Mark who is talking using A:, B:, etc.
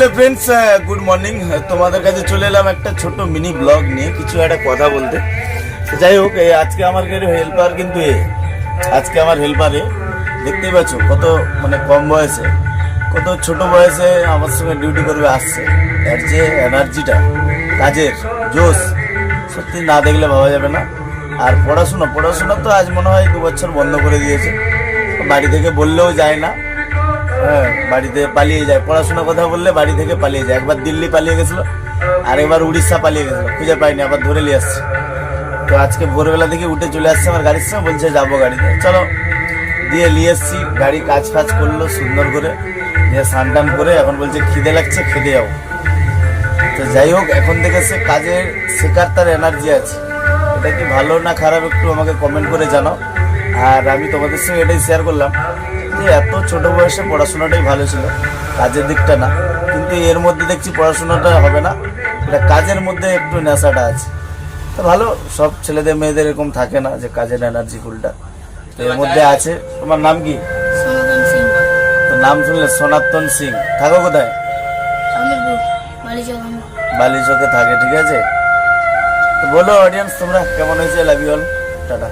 A: Hello friends, good morning. তোমাদের কাছে চলে এলাম একটা ছোট মিনি ব্লগ নিয়ে, কিছু একটা কথা বলতে। যাই হোক, আজকে আমার হেল্পার কিন্তু আজকে আমার হেল্পারে দেখতেই পাচ্ছ কত মানে কম বয়সে, কত ছোট বয়সে আমার সঙ্গে ডিউটি করবে আসছে। এর যে এনার্জিটা, কাজের জোশ, সত্যি না দেখলে ভাবা যাবে না। আর পড়াশোনা তো আজ মনে হয় 2 বছর বন্ধ করে দিয়েছে। বাড়ি থেকে বললেও যায় না, হ্যাঁ, বাড়িতে পালিয়ে যায়। পড়াশোনার কথা বললে বাড়ি থেকে পালিয়ে যায়। একবার দিল্লি পালিয়ে গেছিল, আর একবার উড়িষ্যা পালিয়ে গেছিল, খুঁজে পাইনি, আবার ধরে নিয়ে আসছে। তো আজকে ভোরবেলা থেকে উঠে চলে আসছে আমার গাড়ির সঙ্গে, বলছে যাবো গাড়িতে, চলো। দিয়ে নিয়ে এসছি, গাড়ি কাজ ফাজ করলো সুন্দর করে, দিয়ে স্নান টান করে এখন বলছে খিদে লাগছে, খেতে যাবো। তো যাই হোক, এখন থেকে সে কাজের শেখার তার এনার্জি আছে। এটা কি ভালো না খারাপ একটু আমাকে কমেন্ট করে জানাও। আর আমি তোমাদের সঙ্গে এটাই শেয়ার করলাম যে এত ছোট বয়সে পড়াশোনাটাই ভালো ছিল, কাজের দিকটা না। কিন্তু এর মধ্যে দেখছি পড়াশোনাটা হবে না, এটা কাজের মধ্যে একটু নেশাটা আছে। তো ভালো, সব ছেলেদের মেয়েদের এরকম থাকে না যে কাজের এনার্জি ফুলটা, তো এর মধ্যে আছে। তোমার নাম কি?
B: সনাতন সিং।
A: তো নাম শুনলে সনাতন সিং, থাকো কোথায়?
B: আমিরপুর, বালিচক।
A: বালিচকে থাকে, ঠিক আছে। তো বলো অডিয়েন্স তোমরা কেমন হয়েছে। Love you all, tata.